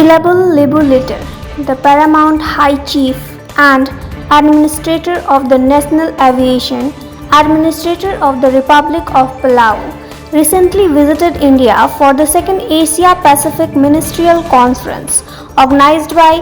Bilabul Libulator, the Paramount High Chief and Administrator of the National Aviation Administrator of the Republic of Palau, recently visited India for the second Asia Pacific Ministerial Conference organized by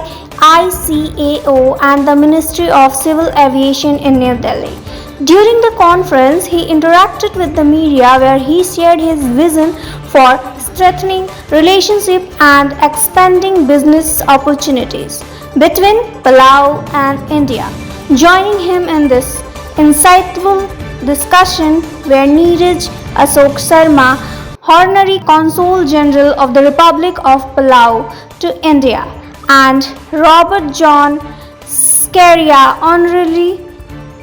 ICAO and the Ministry of Civil Aviation in New Delhi. During the conference, he interacted with the media where he shared his vision for strengthening relationship and expanding business opportunities between Palau and India. Joining him in this insightful discussion were Neeraj Ashok Sharma, Honorary Consul General of the Republic of Palau to India, and Robert John Scaria, Honorary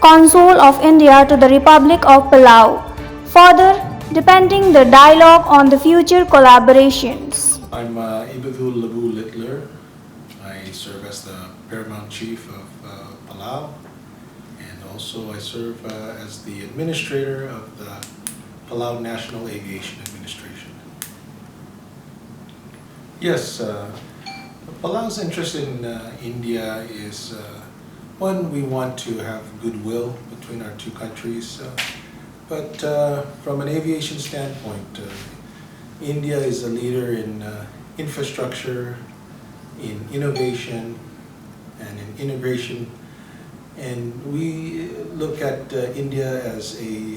Consul of India to the Republic of Palau, further deepening the dialogue on the future collaborations. I'm Ibadul Labu Littler. I serve as the Paramount Chief of Palau, and also I serve as the Administrator of the Palau National Aviation Administration. Yes, Palau's interest in India is one, we want to have goodwill between our two countries, but from an aviation standpoint, India is a leader in infrastructure, in innovation, and in integration, and we look at India as a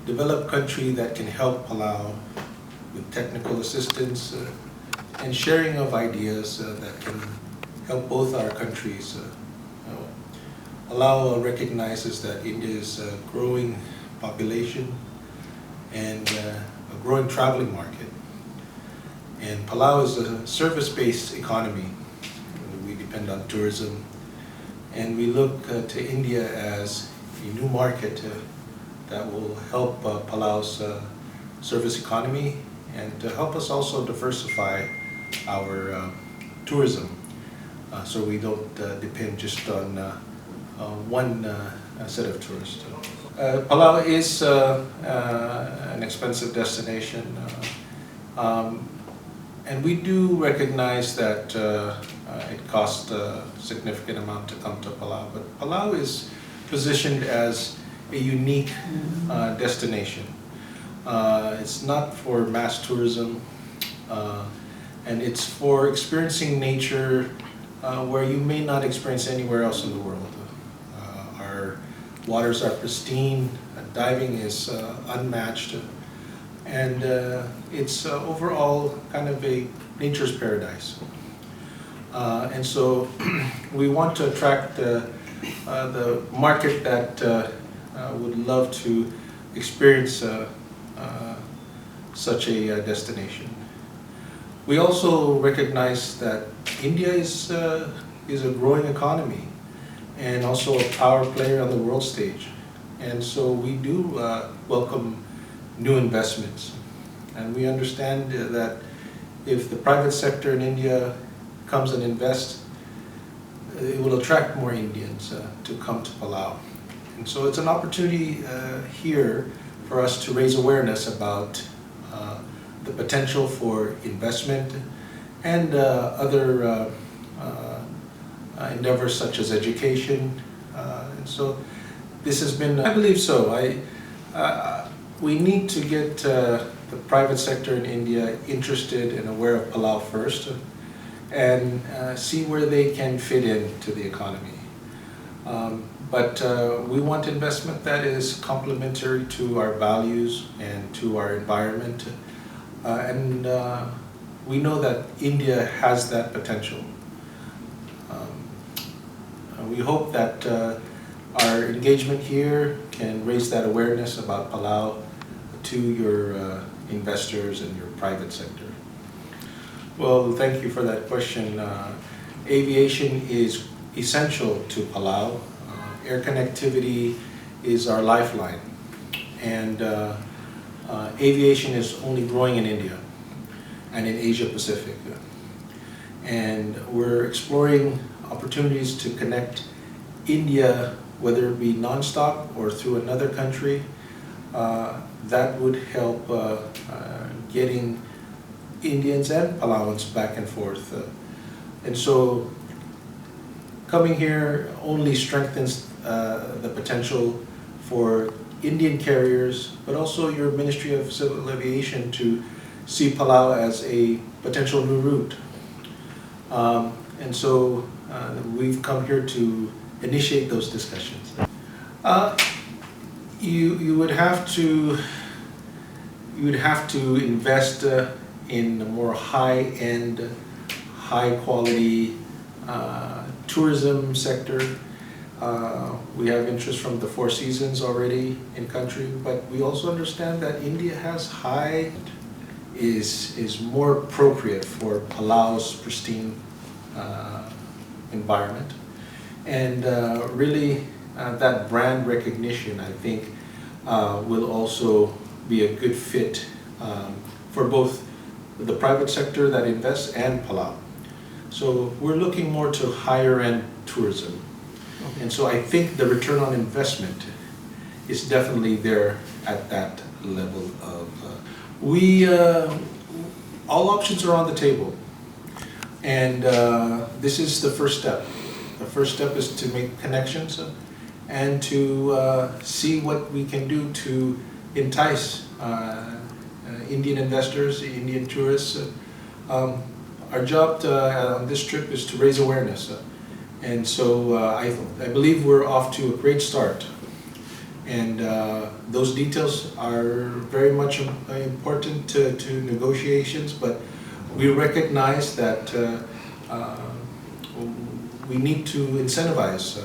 developed country that can help Palau with technical assistance and sharing of ideas that can help both our countries. Palau recognizes that India is a growing population and a growing traveling market. And Palau is a service-based economy. We depend on tourism. And we look to India as a new market that will help Palau's service economy and to help us also diversify our tourism so we don't depend just on one set of tourists. Palau is an expensive destination, and we do recognize that it costs a significant amount to come to Palau, but Palau is positioned as a unique destination. It's not for mass tourism, and it's for experiencing nature where you may not experience anywhere else in the world. Our waters are pristine, diving is unmatched, and it's overall kind of a nature's paradise. And so we want to attract the market that would love to experience such a destination. We also recognize that India is a growing economy and also a power player on the world stage. And so we do welcome new investments. And we understand that if the private sector in India comes and invests, it will attract more Indians to come to Palau. And so it's an opportunity here for us to raise awareness about the potential for investment and other endeavors such as education. And so this has been, I believe so. We need to get the private sector in India interested and aware of Palau first and see where they can fit into the economy. But we want investment that is complementary to our values and to our environment. And we know that India has that potential. We hope that our engagement here can raise that awareness about Palau to your investors and your private sector. Well, thank you for that question. Aviation is essential to Palau. Air connectivity is our lifeline, and aviation is only growing in India and in Asia Pacific. And we're exploring opportunities to connect India, whether it be non-stop or through another country, that would help getting Indians and Palauans back and forth. And so coming here only strengthens the potential for Indian carriers, but also your Ministry of Civil Aviation to see Palau as a potential new route. And so we've come here to initiate those discussions. You would have to invest in a more high-end, high-quality tourism sector. We have interest from the Four Seasons already in country, but we also understand that India has is more appropriate for Palau's pristine environment. And really that brand recognition, I think, will also be a good fit for both the private sector that invests and Palau. So we're looking more to higher end tourism. And so I think the return on investment is definitely there at that level of, all options are on the table. And this is the first step. The first step is to make connections and to see what we can do to entice Indian investors, Indian tourists. Our job on this trip is to raise awareness. And so I believe we're off to a great start. And those details are very much important to negotiations, but we recognize that we need to incentivize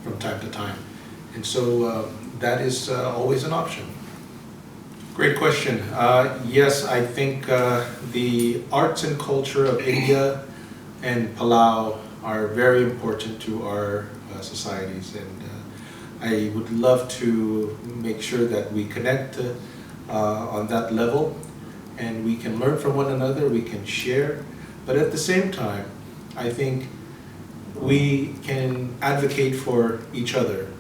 from time to time. And so that is always an option. Great question. Yes, I think the arts and culture of India and Palau are very important to our societies, and I would love to make sure that we connect on that level, and we can learn from one another, we can share, but at the same time, I think we can advocate for each other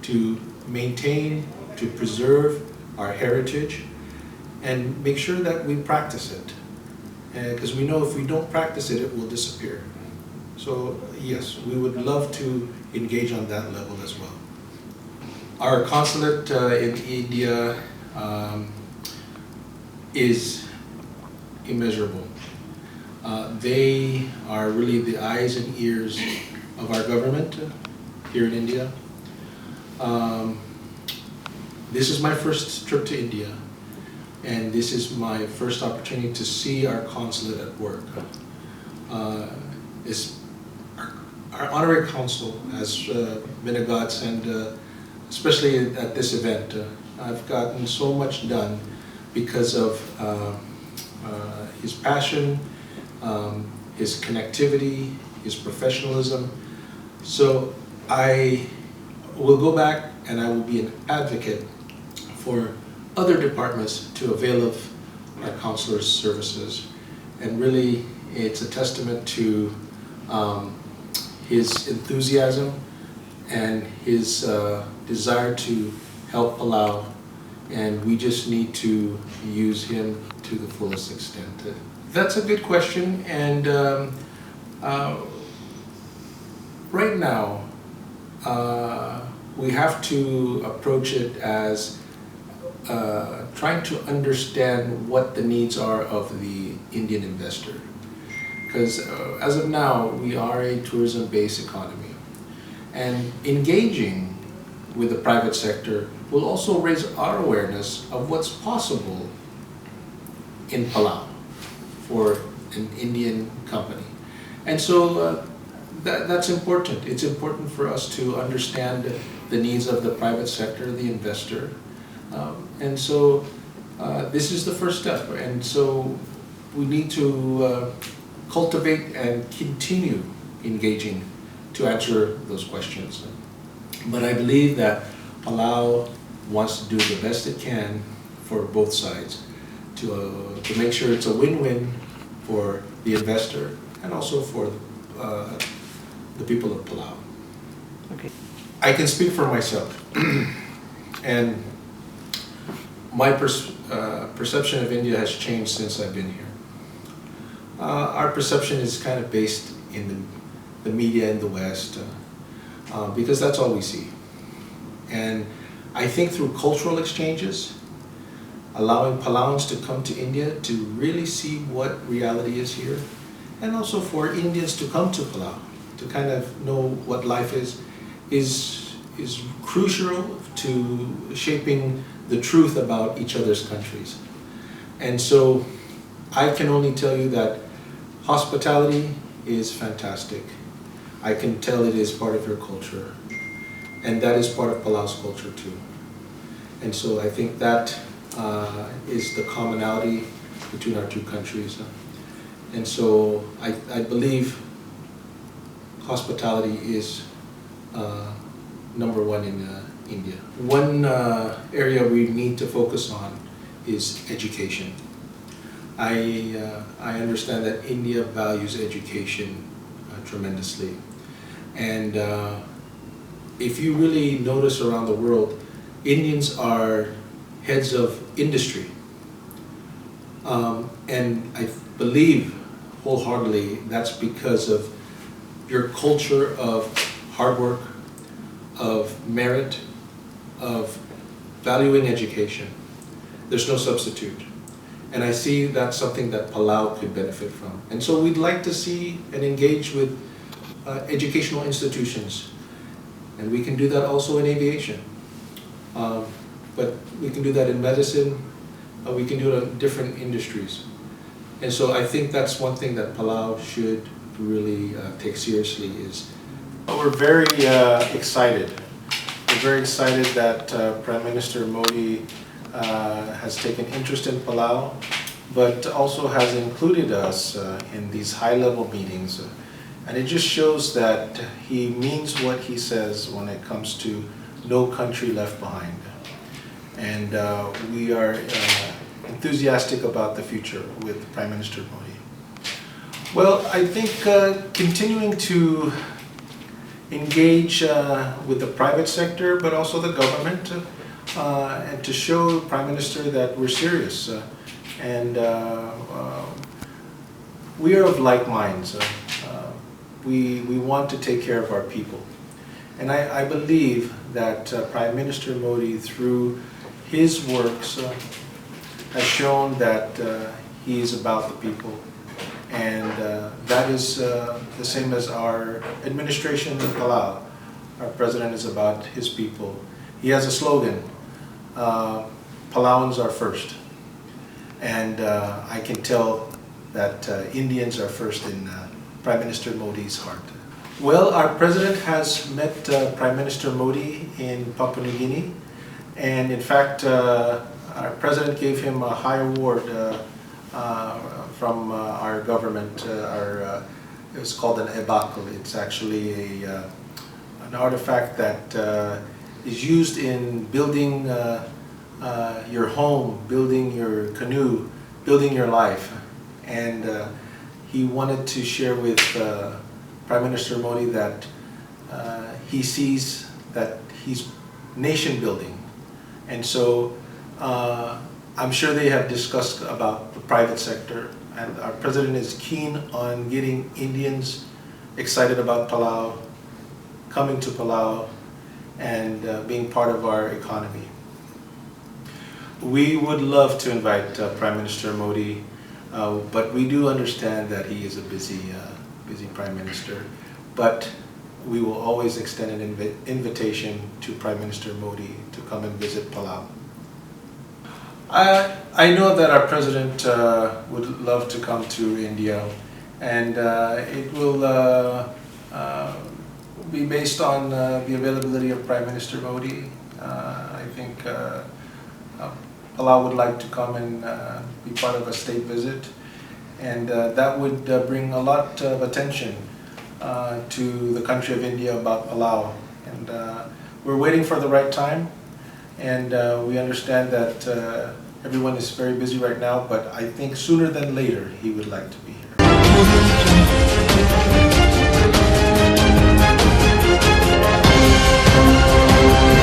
to maintain, to preserve our heritage, and make sure that we practice it. Because we know if we don't practice it, it will disappear. So yes, we would love to engage on that level as well. Our consulate in India is immeasurable. They are really the eyes and ears of our government here in India. This is my first trip to India, and this is my first opportunity to see our consulate at work. Our honorary consul has been a godsend, especially at this event. I've gotten so much done because of his passion, his connectivity, his professionalism. So I will go back and I will be an advocate for other departments to avail of our consular services. And really, it's a testament to his enthusiasm and his desire to help Palau, and we just need to use him to the fullest extent. That's a good question, and right now we have to approach it as trying to understand what the needs are of the Indian investor. Because as of now, we are a tourism-based economy. And engaging with the private sector will also raise our awareness of what's possible in Palau for an Indian company. And so that's important. It's important for us to understand the needs of the private sector, the investor. And so this is the first step. And so we need to cultivate and continue engaging to answer those questions. But I believe that Palau wants to do the best it can for both sides to make sure it's a win-win for the investor and also for the people of Palau. Okay. I can speak for myself, and my perception of India has changed since I've been here. Our perception is kind of based in the media in the West, because that's all we see. And I think through cultural exchanges, allowing Palauans to come to India to really see what reality is here, and also for Indians to come to Palau to kind of know what life is crucial to shaping the truth about each other's countries. And so I can only tell you that hospitality is fantastic. I can tell it is part of your culture, and that is part of Palau's culture too. And so I think that is the commonality between our two countries. And so I believe hospitality is number one in India. One area we need to focus on is education. I understand that India values education tremendously. And if you really notice around the world, Indians are heads of industry. And I believe wholeheartedly that's because of your culture of hard work, of merit, of valuing education. There's no substitute. And I see that's something that Palau could benefit from. And so we'd like to see and engage with educational institutions. And we can do that also in aviation. But we can do that in medicine. We can do it in different industries. And so I think that's one thing that Palau should really take seriously is. We're very excited. We're very excited that Prime Minister Modi has taken interest in Palau, but also has included us in these high-level meetings. And it just shows that he means what he says when it comes to no country left behind. And we are enthusiastic about the future with Prime Minister Modi. Well, I think continuing to engage with the private sector, but also the government, and to show Prime Minister that we're serious. And we are of like minds. We want to take care of our people. And I believe that Prime Minister Modi, through his works, has shown that he is about the people. And that is the same as our administration in Palau. Our president is about his people. He has a slogan, Palauans are first. And I can tell that Indians are first in Prime Minister Modi's heart. Well, our president has met Prime Minister Modi in Papua New Guinea. And in fact, our president gave him a high award from our government. It was called an ebakal. It's actually an artifact that is used in building your home, building your canoe, building your life. And he wanted to share with Prime Minister Modi that he sees that he's nation building. And so I'm sure they have discussed about the private sector, and our president is keen on getting Indians excited about Palau, coming to Palau, and being part of our economy. We would love to invite Prime Minister Modi, but we do understand that he is a busy Prime Minister. But we will always extend an invitation to Prime Minister Modi to come and visit Palau. I know that our president would love to come to India, and it will be based on the availability of Prime Minister Modi. I think Palau would like to come and be part of a state visit, and that would bring a lot of attention to the country of India about Palau. And we're waiting for the right time, and we understand that everyone is very busy right now, but I think sooner than later he would like to be here.